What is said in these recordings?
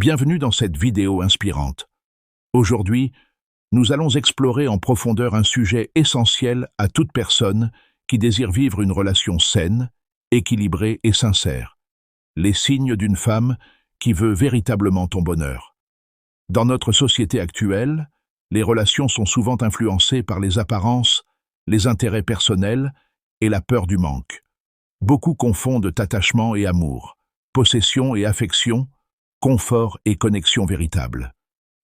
Bienvenue dans cette vidéo inspirante. Aujourd'hui, nous allons explorer en profondeur un sujet essentiel à toute personne qui désire vivre une relation saine, équilibrée et sincère. Les signes d'une femme qui veut véritablement ton bonheur. Dans notre société actuelle, les relations sont souvent influencées par les apparences, les intérêts personnels et la peur du manque. Beaucoup confondent attachement et amour, possession et affection, confort et connexion véritable.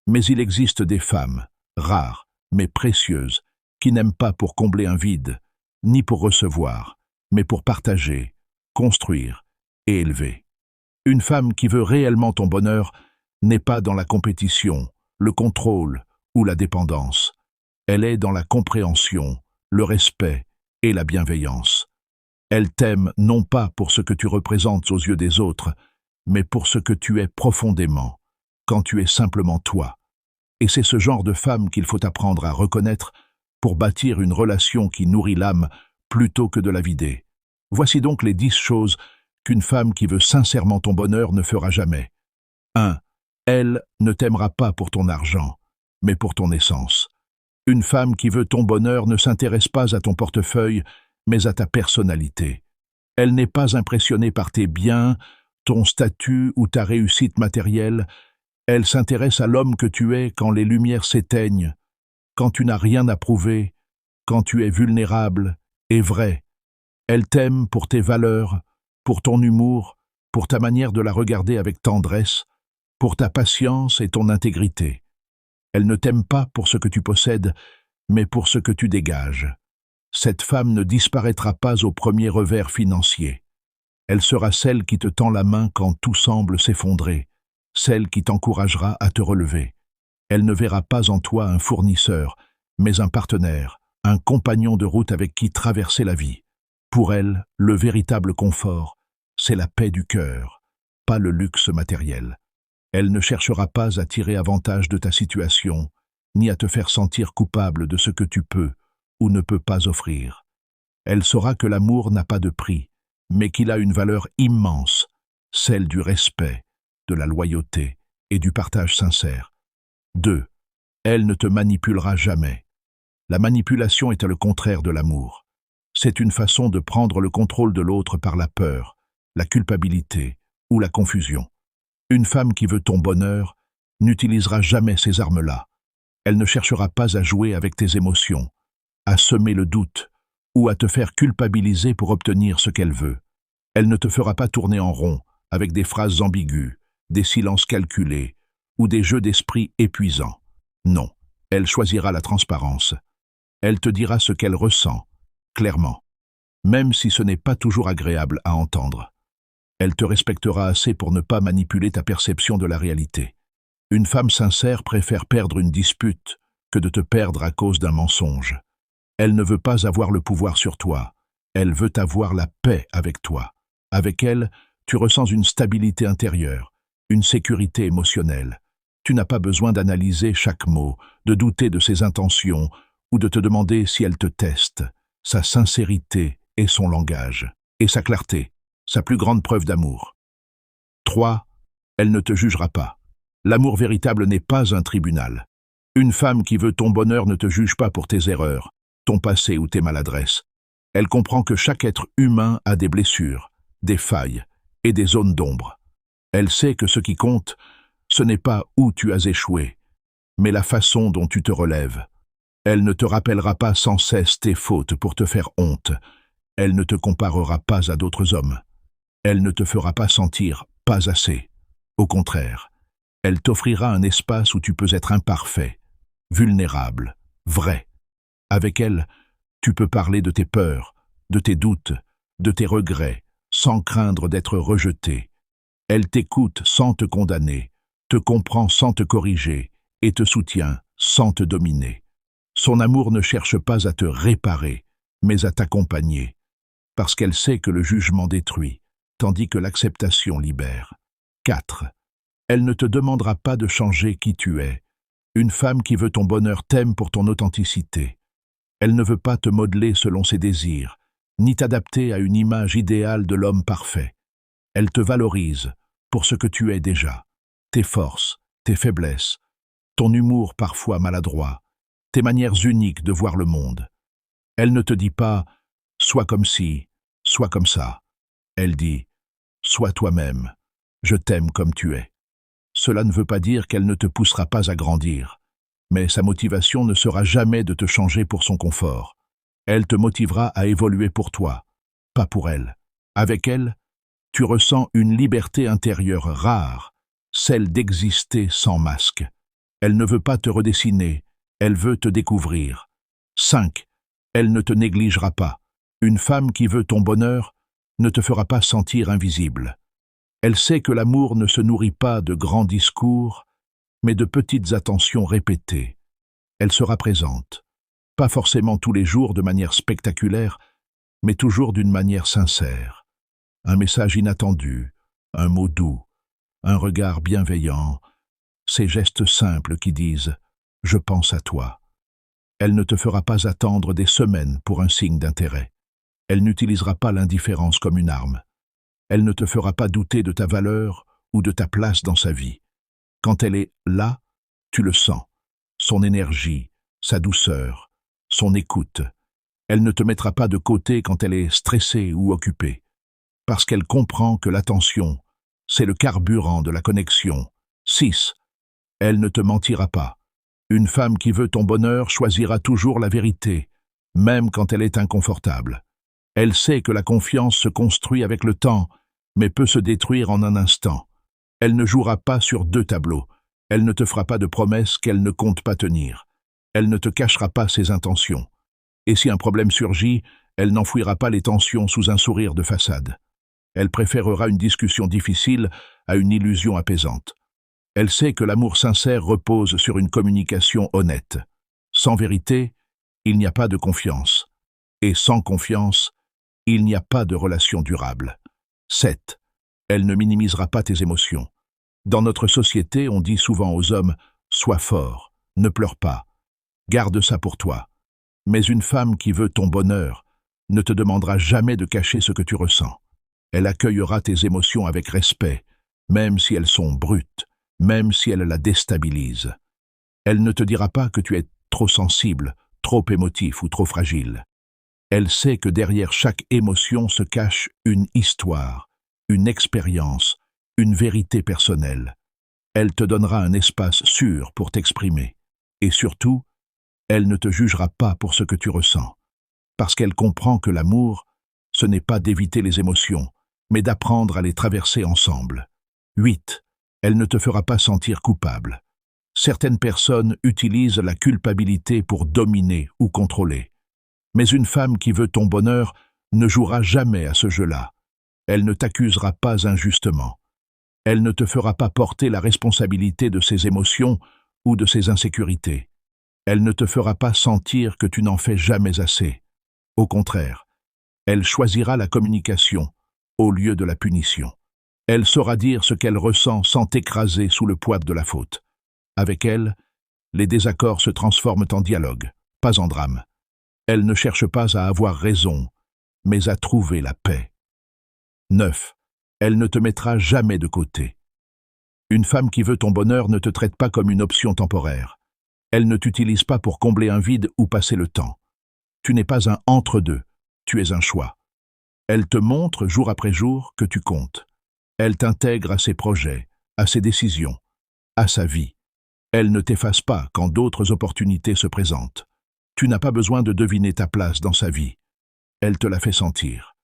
Mais il existe des femmes, rares, mais précieuses, qui n'aiment pas pour combler un vide, ni pour recevoir, mais pour partager, construire et élever. Une femme qui veut réellement ton bonheur n'est pas dans la compétition, le contrôle ou la dépendance. Elle est dans la compréhension, le respect et la bienveillance. Elle t'aime non pas pour ce que tu représentes aux yeux des autres, mais pour ce que tu es profondément, quand tu es simplement toi. Et c'est ce genre de femme qu'il faut apprendre à reconnaître pour bâtir une relation qui nourrit l'âme plutôt que de la vider. Voici donc les 10 choses qu'une femme qui veut sincèrement ton bonheur ne fera jamais. 1. Elle ne t'aimera pas pour ton argent, mais pour ton essence. Une femme qui veut ton bonheur ne s'intéresse pas à ton portefeuille, mais à ta personnalité. Elle n'est pas impressionnée par tes biens, ton statut ou ta réussite matérielle. Elle s'intéresse à l'homme que tu es quand les lumières s'éteignent, quand tu n'as rien à prouver, quand tu es vulnérable et vrai. Elle t'aime pour tes valeurs, pour ton humour, pour ta manière de la regarder avec tendresse, pour ta patience et ton intégrité. Elle ne t'aime pas pour ce que tu possèdes, mais pour ce que tu dégages. Cette femme ne disparaîtra pas au premier revers financier. Elle sera celle qui te tend la main quand tout semble s'effondrer, celle qui t'encouragera à te relever. Elle ne verra pas en toi un fournisseur, mais un partenaire, un compagnon de route avec qui traverser la vie. Pour elle, le véritable confort, c'est la paix du cœur, pas le luxe matériel. Elle ne cherchera pas à tirer avantage de ta situation, ni à te faire sentir coupable de ce que tu peux ou ne peux pas offrir. Elle saura que l'amour n'a pas de prix, mais qu'il a une valeur immense, celle du respect, de la loyauté et du partage sincère. 2. Elle ne te manipulera jamais. La manipulation est le contraire de l'amour. C'est une façon de prendre le contrôle de l'autre par la peur, la culpabilité ou la confusion. Une femme qui veut ton bonheur n'utilisera jamais ces armes-là. Elle ne cherchera pas à jouer avec tes émotions, à semer le doute ou à te faire culpabiliser pour obtenir ce qu'elle veut. Elle ne te fera pas tourner en rond avec des phrases ambiguës, des silences calculés ou des jeux d'esprit épuisants. Non, elle choisira la transparence. Elle te dira ce qu'elle ressent, clairement, même si ce n'est pas toujours agréable à entendre. Elle te respectera assez pour ne pas manipuler ta perception de la réalité. Une femme sincère préfère perdre une dispute que de te perdre à cause d'un mensonge. Elle ne veut pas avoir le pouvoir sur toi, elle veut avoir la paix avec toi. Avec elle, tu ressens une stabilité intérieure, une sécurité émotionnelle. Tu n'as pas besoin d'analyser chaque mot, de douter de ses intentions ou de te demander si elle te teste. Sa sincérité est son langage, et sa clarté, sa plus grande preuve d'amour. 3. Elle ne te jugera pas. L'amour véritable n'est pas un tribunal. Une femme qui veut ton bonheur ne te juge pas pour tes erreurs, ton passé ou tes maladresses. Elle comprend que chaque être humain a des blessures, des failles et des zones d'ombre. Elle sait que ce qui compte, ce n'est pas où tu as échoué, mais la façon dont tu te relèves. Elle ne te rappellera pas sans cesse tes fautes pour te faire honte. Elle ne te comparera pas à d'autres hommes. Elle ne te fera pas sentir pas assez. Au contraire, elle t'offrira un espace où tu peux être imparfait, vulnérable, vrai. Avec elle, tu peux parler de tes peurs, de tes doutes, de tes regrets, sans craindre d'être rejeté. Elle t'écoute sans te condamner, te comprend sans te corriger et te soutient sans te dominer. Son amour ne cherche pas à te réparer, mais à t'accompagner, parce qu'elle sait que le jugement détruit, tandis que l'acceptation libère. 4. Elle ne te demandera pas de changer qui tu es. Une femme qui veut ton bonheur t'aime pour ton authenticité. Elle ne veut pas te modeler selon ses désirs, ni t'adapter à une image idéale de l'homme parfait. Elle te valorise pour ce que tu es déjà. tes forces, tes faiblesses, ton humour parfois maladroit, tes manières uniques de voir le monde. Elle ne te dit pas « sois comme ci, sois comme ça ». Elle dit « sois toi-même, je t'aime comme tu es ». Cela ne veut pas dire qu'elle ne te poussera pas à grandir, mais sa motivation ne sera jamais de te changer pour son confort. Elle te motivera à évoluer pour toi, pas pour elle. Avec elle, tu ressens une liberté intérieure rare, celle d'exister sans masque. Elle ne veut pas te redessiner, elle veut te découvrir. 5. Elle ne te négligera pas. Une femme qui veut ton bonheur ne te fera pas sentir invisible. Elle sait que l'amour ne se nourrit pas de grands discours, mais de petites attentions répétées. Elle sera présente, pas forcément tous les jours de manière spectaculaire, mais toujours d'une manière sincère. Un message inattendu, un mot doux, un regard bienveillant, ces gestes simples qui disent « je pense à toi ». Elle ne te fera pas attendre des semaines pour un signe d'intérêt. Elle n'utilisera pas l'indifférence comme une arme. Elle ne te fera pas douter de ta valeur ou de ta place dans sa vie. Quand elle est là, tu le sens. Son énergie, sa douceur, son écoute. Elle ne te mettra pas de côté quand elle est stressée ou occupée. Parce qu'elle comprend que l'attention, c'est le carburant de la connexion. 6. Elle ne te mentira pas. Une femme qui veut ton bonheur choisira toujours la vérité, même quand elle est inconfortable. Elle sait que la confiance se construit avec le temps, mais peut se détruire en un instant. Elle ne jouera pas sur deux tableaux. Elle ne te fera pas de promesses qu'elle ne compte pas tenir. Elle ne te cachera pas ses intentions. Et si un problème surgit, elle n'enfouira pas les tensions sous un sourire de façade. Elle préférera une discussion difficile à une illusion apaisante. Elle sait que l'amour sincère repose sur une communication honnête. Sans vérité, il n'y a pas de confiance. Et sans confiance, il n'y a pas de relation durable. 7. Elle ne minimisera pas tes émotions. Dans notre société, on dit souvent aux hommes « sois fort, ne pleure pas, garde ça pour toi ». Mais une femme qui veut ton bonheur ne te demandera jamais de cacher ce que tu ressens. Elle accueillera tes émotions avec respect, même si elles sont brutes, même si elles la déstabilisent. Elle ne te dira pas que tu es trop sensible, trop émotif ou trop fragile. Elle sait que derrière chaque émotion se cache une histoire, une expérience, une vérité personnelle. Elle te donnera un espace sûr pour t'exprimer. Et surtout, elle ne te jugera pas pour ce que tu ressens. Parce qu'elle comprend que l'amour, ce n'est pas d'éviter les émotions, mais d'apprendre à les traverser ensemble. 8. Elle ne te fera pas sentir coupable. Certaines personnes utilisent la culpabilité pour dominer ou contrôler. Mais une femme qui veut ton bonheur ne jouera jamais à ce jeu-là. Elle ne t'accusera pas injustement. Elle ne te fera pas porter la responsabilité de ses émotions ou de ses insécurités. Elle ne te fera pas sentir que tu n'en fais jamais assez. Au contraire, elle choisira la communication au lieu de la punition. Elle saura dire ce qu'elle ressent sans t'écraser sous le poids de la faute. Avec elle, les désaccords se transforment en dialogue, pas en drame. Elle ne cherche pas à avoir raison, mais à trouver la paix. 9. Elle ne te mettra jamais de côté. Une femme qui veut ton bonheur ne te traite pas comme une option temporaire. Elle ne t'utilise pas pour combler un vide ou passer le temps. Tu n'es pas un entre-deux, tu es un choix. Elle te montre jour après jour que tu comptes. Elle t'intègre à ses projets, à ses décisions, à sa vie. Elle ne t'efface pas quand d'autres opportunités se présentent. Tu n'as pas besoin de deviner ta place dans sa vie. Elle te la fait sentir.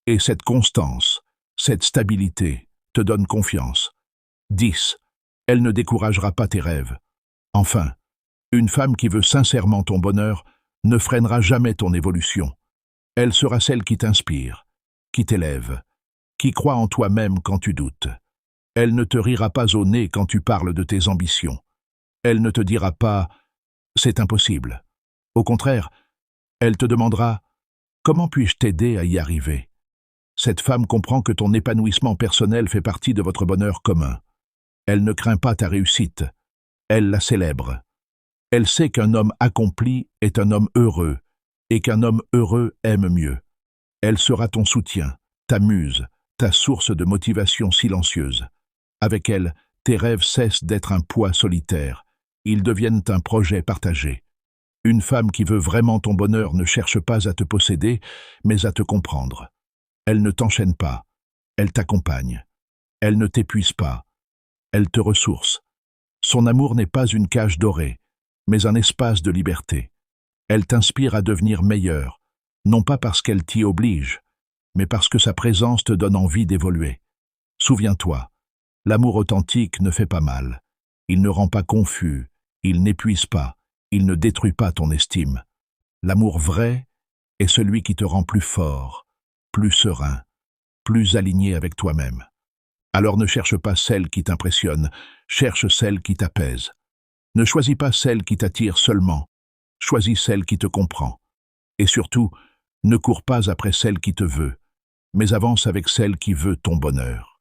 Et cette constance, cette stabilité, te donne confiance. 10. Elle ne découragera pas tes rêves. Enfin, une femme qui veut sincèrement ton bonheur ne freinera jamais ton évolution. Elle sera celle qui t'inspire, qui t'élève, qui croit en toi-même quand tu doutes. Elle ne te rira pas au nez quand tu parles de tes ambitions. Elle ne te dira pas « c'est impossible ». Au contraire, elle te demandera « comment puis-je t'aider à y arriver ?» Cette femme comprend que ton épanouissement personnel fait partie de votre bonheur commun. Elle ne craint pas ta réussite, elle la célèbre. Elle sait qu'un homme accompli est un homme heureux, et qu'un homme heureux aime mieux. Elle sera ton soutien, ta muse, ta source de motivation silencieuse. Avec elle, Tes rêves cessent d'être un poids solitaire, ils deviennent un projet partagé. Une femme qui veut vraiment ton bonheur ne cherche pas à te posséder, mais à te comprendre. Elle ne t'enchaîne pas, elle t'accompagne. Elle ne t'épuise pas, elle te ressource. Son amour n'est pas une cage dorée, mais un espace de liberté. Elle t'inspire à devenir meilleur, non pas parce qu'elle t'y oblige, mais parce que sa présence te donne envie d'évoluer. Souviens-toi, l'amour authentique ne fait pas mal. Il ne rend pas confus, il n'épuise pas, il ne détruit pas ton estime. L'amour vrai est celui qui te rend plus fort, plus serein, plus aligné avec toi-même. Alors ne cherche pas celle qui t'impressionne, cherche celle qui t'apaise. Ne choisis pas celle qui t'attire seulement, choisis celle qui te comprend. Et surtout, ne cours pas après celle qui te veut, mais avance avec celle qui veut ton bonheur.